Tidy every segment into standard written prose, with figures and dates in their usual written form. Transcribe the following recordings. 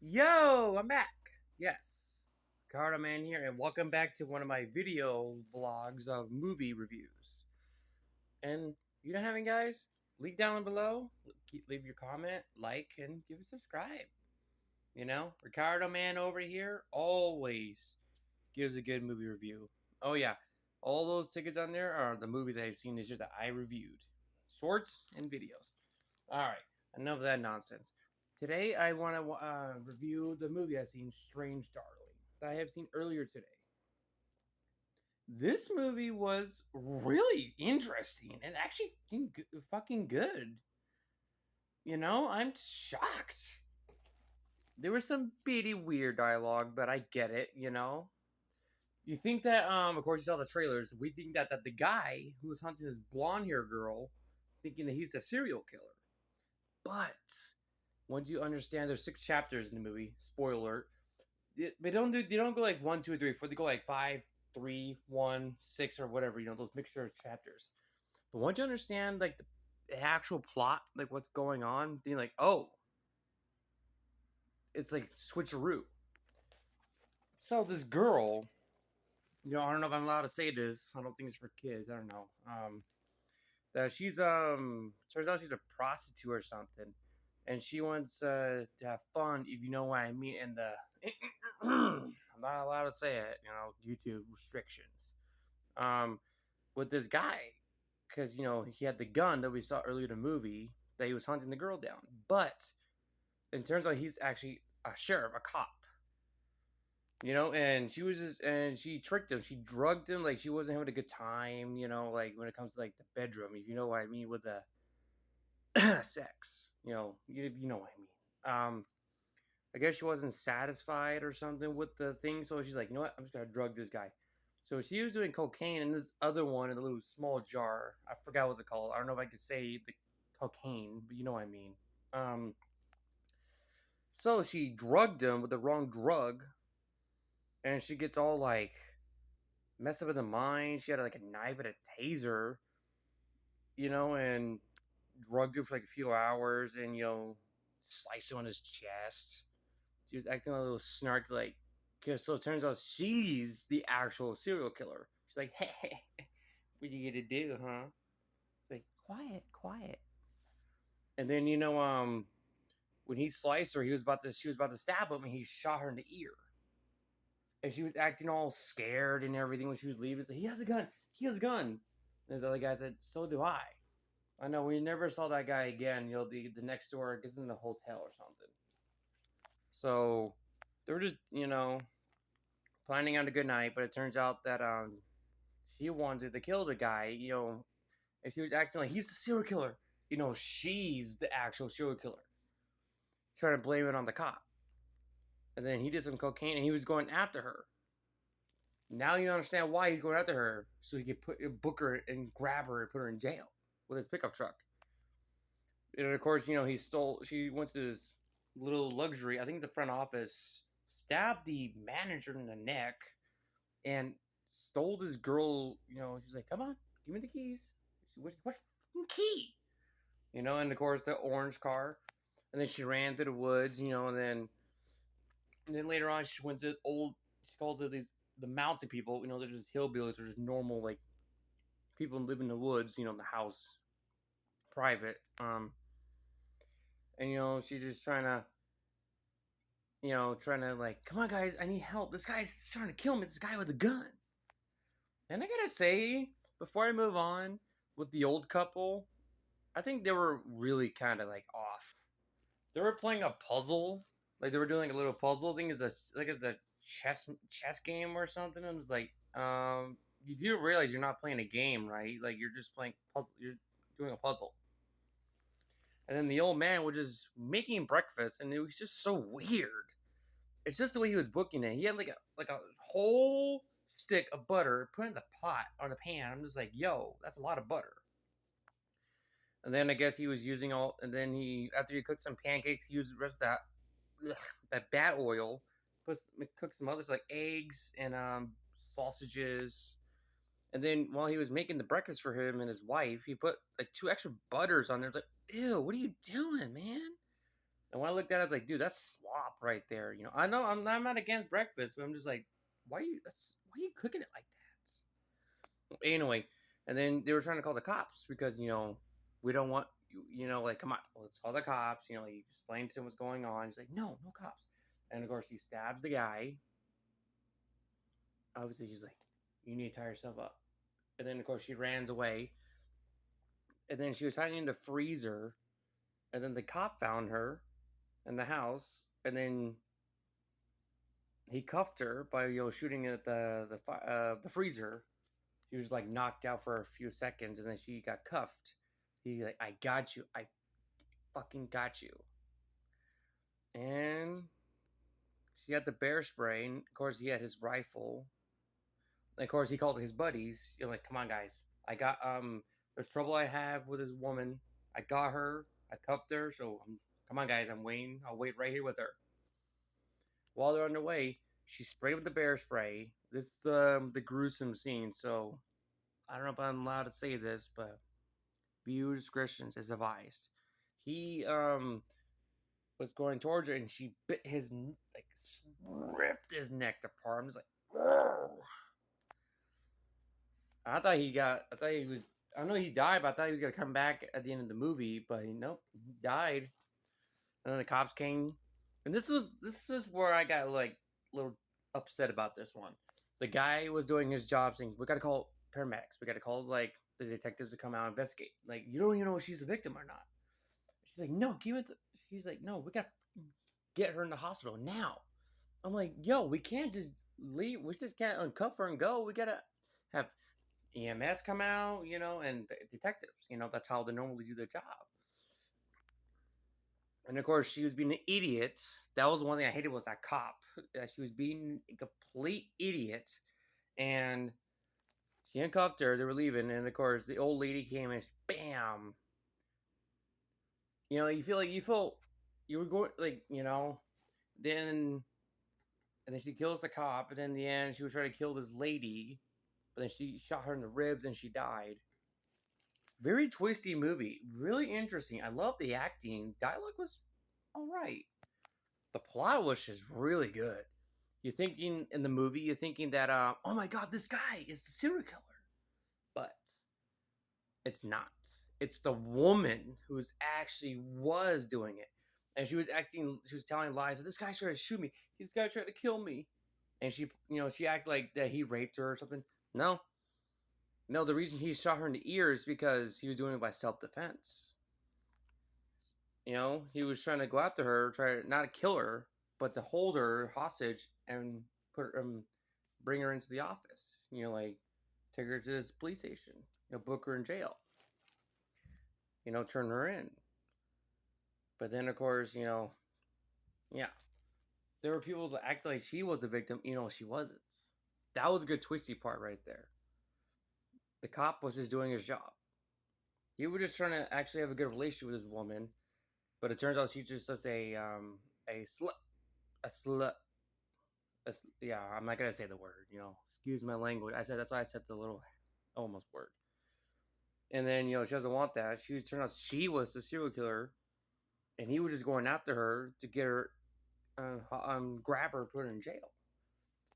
Yo, I'm back. Yes, Ricardo Man here, and welcome back to one of my video vlogs of movie reviews. And you know how many guys? Leave down below, leave your comment, like, and give a subscribe. Ricardo Man over here always gives a good movie review. Oh yeah, all those tickets on there are the movies I've seen this year that I reviewed, shorts and videos. All right, enough of that nonsense. Today I want to review the movie I've seen, Strange Darling, that I have seen earlier today. This movie was really interesting and actually fucking good. I'm shocked. There was some bitty weird dialogue, but I get it. You think that, of course, you saw the trailers. We think that the guy who was hunting this blonde hair girl, thinking that he's a serial killer. But once you understand, there's 6 chapters in the movie. Spoiler alert. They don't go like 1, 2, 3, 4. They go like 5, 3, 1, 6, or whatever. Those mixture of chapters. But once you understand like the actual plot, like what's going on, then you're like, oh, it's like switcheroo. So this girl, I don't know if I'm allowed to say this. I don't think it's for kids. I don't know. That she's turns out she's a prostitute or something, and she wants to have fun, if you know what I mean. And the I'm not allowed to say it, YouTube restrictions. Um, with this guy, because he had the gun that we saw earlier in the movie that he was hunting the girl down, but it turns out he's actually a sheriff, a cop. And she tricked him. She drugged him like she wasn't having a good time. Like when it comes to like the bedroom, if you know what I mean with the sex. You know what I mean. I guess she wasn't satisfied or something with the thing, so she's like, you know what? I'm just gonna drug this guy. So she was doing cocaine in this other one in a little small jar. I forgot what it's called. I don't know if I could say the cocaine, but you know what I mean. Um, so she drugged him with the wrong drug, and she gets all like messed up in the mind. She had like a knife and a taser, and drugged him for like a few hours, and sliced him on his chest. She was acting a little snarky, like, cause so it turns out she's the actual serial killer. She's like, hey, what you gonna do, huh? It's like, quiet, quiet. And then when he sliced her, she was about to stab him, and he shot her in the ear. And she was acting all scared and everything when she was leaving. So he has a gun. He has a gun. And the other guy said, so do I. I know we never saw that guy again. The next door gets in the hotel or something. So they were just planning on a good night, but it turns out that she wanted to kill the guy. And she was acting like he's the serial killer. She's the actual serial killer. Trying to blame it on the cop. And then he did some cocaine and he was going after her. Now you understand why he's going after her, so he could book her and grab her and put her in jail with his pickup truck. And of course, she went to this little luxury, I think the front office, stabbed the manager in the neck, and stole this girl. She's like, come on, give me the keys. What key? And of course, the orange car. And then she ran through the woods, and then later on, she went to she calls it the mountain people. They're just hillbillies, they're just normal, like, people who live in the woods, in the house, private. And she's just trying to like, come on guys, I need help. This guy's trying to kill me. This guy with a gun. And I gotta say, before I move on with the old couple, I think they were really kind of like off. They were playing a puzzle, like they were doing like a little puzzle thing. It's a chess game or something. And it's like, you do realize you're not playing a game, right? Like you're just playing puzzle. You're doing a puzzle. And then the old man was just making breakfast, and it was just so weird. It's just the way he was booking it. He had like a whole stick of butter put in the pot or the pan. I'm just like, yo, that's a lot of butter. And then I guess he was using all. And then after he cooked some pancakes, he used the rest of that bat oil. Cooked some others like eggs and sausages. And then while he was making the breakfast for him and his wife, he put like 2 extra butters on there. It's like, ew, what are you doing, man? And when I looked at it, I was like, dude, that's slop right there. You know, I know I'm not against breakfast, but I'm just like, why are you cooking it like that? Anyway, and then they were trying to call the cops because we don't want like, come on, let's call the cops. He explains to him what's going on. He's like, no, no cops. And of course, he stabs the guy. Obviously, she's like, you need to tie yourself up. And then of course she runs away. And then she was hiding in the freezer. And then the cop found her in the house. And then he cuffed her by shooting at the freezer. She was like knocked out for a few seconds, and then she got cuffed. He like, I got you, I fucking got you. And she had the bear spray, and of course he had his rifle. And of course he called his buddies. You're like, come on guys, I got there's trouble I have with this woman. I got her, I cuffed her, so come on guys, I'm waiting. I'll wait right here with her. While they're on their way, she sprayed with the bear spray. This is the gruesome scene, so I don't know if I'm allowed to say this, but viewer discretion is advised. He was going towards her, and she bit his like ripped his neck apart. I'm just like, whoa. I thought he was. I know he died, but I thought he was gonna come back at the end of the movie. But nope, he died. And then the cops came, and this is where I got like a little upset about this one. The guy was doing his job, saying, "We gotta call paramedics. We gotta call like the detectives to come out and investigate. Like, you don't even know if she's a victim or not." She's like, "No, give it." She's like, "No, we gotta get her in the hospital now." I'm like, "Yo, we can't just leave. We just can't uncuff her and go. We gotta have EMS come out, and detectives. That's how they normally do their job." And of course, she was being an idiot. That was one thing I hated was that cop. She was being a complete idiot, and she handcuffed her. They were leaving, and of course, the old lady came and bam. You feel you were going like then, and then she kills the cop, and then in the end, she was trying to kill this lady, but then she shot her in the ribs and she died. Very twisty movie, really interesting. I love the acting. Dialogue was all right. The plot was just really good. You're thinking in the movie, you're thinking that, oh my god, this guy is the serial killer, but it's not. It's the woman who's actually was doing it, and she was acting. She was telling lies. That this guy tried to shoot me. This guy tried to kill me, and she acted like that he raped her or something. No, no. The reason he shot her in the ear is because he was doing it by self-defense. He was trying to go after her, try to not kill her, but to hold her hostage and bring her into the office. Like take her to the police station. Book her in jail. Turn her in. But then, of course, yeah, there were people that act like she was the victim. She wasn't. That was a good twisty part right there. The cop was just doing his job. He was just trying to actually have a good relationship with this woman, but it turns out she's just a slut, a slut. Yeah, I'm not gonna say the word. Excuse my language. That's why I said the little almost word. And then she doesn't want that. She turned out she was the serial killer, and he was just going after her to get her, grab her, put her in jail.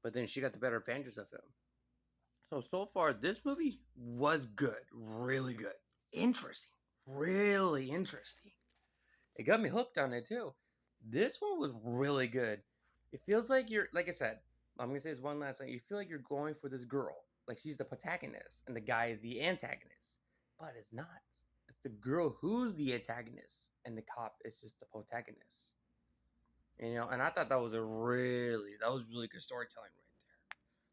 But then she got the better advantage of him. So far, this movie was good, really good, interesting, really interesting. It got me hooked on it too. This one was really good. It feels like like I said, I'm gonna say this one last thing. You feel like you're going for this girl, like she's the protagonist, and the guy is the antagonist, but it's not. It's the girl who's the antagonist, and the cop is just the protagonist. And I thought that was really good storytelling right there.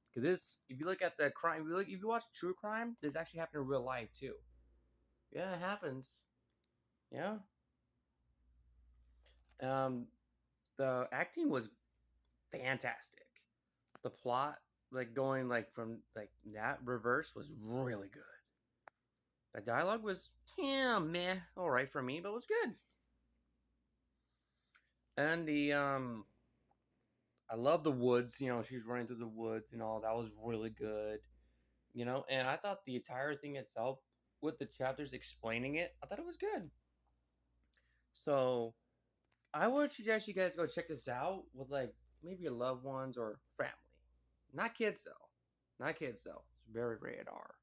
Because this, if you look at the crime, if you watch true crime, this actually happened in real life too. Yeah, it happens. Yeah. Um, the acting was fantastic. The plot, like going like from like that reverse, was really good. The dialogue was meh, all right for me, but it was good. And I love the woods. She's running through the woods and all. That was really good. And I thought the entire thing itself, with the chapters explaining it, I thought it was good. So I would suggest you guys go check this out with like maybe your loved ones or family. Not kids though. Not kids though. It's very rated R.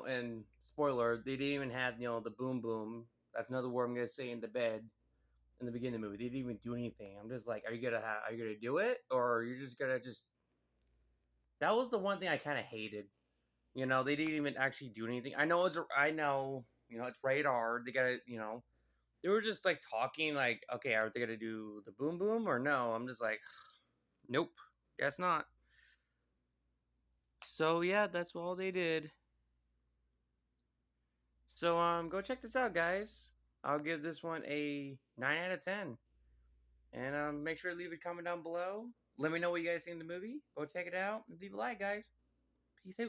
And spoiler, they didn't even have the boom boom. That's another word I'm gonna say in the bed in the beginning of the movie. They didn't even do anything. I'm just like, are you gonna do it, or you're just gonna just? That was the one thing I kind of hated. They didn't even actually do anything. I know, it's rated R. They gotta, they were just like talking, like, okay, are they gonna do the boom boom or no? I'm just like, nope, guess not. So yeah, that's all they did. So go check this out, guys. I'll give this one a 9 out of 10, and make sure to leave a comment down below. Let me know what you guys think of the movie. Go check it out and leave a like, guys. Peace out.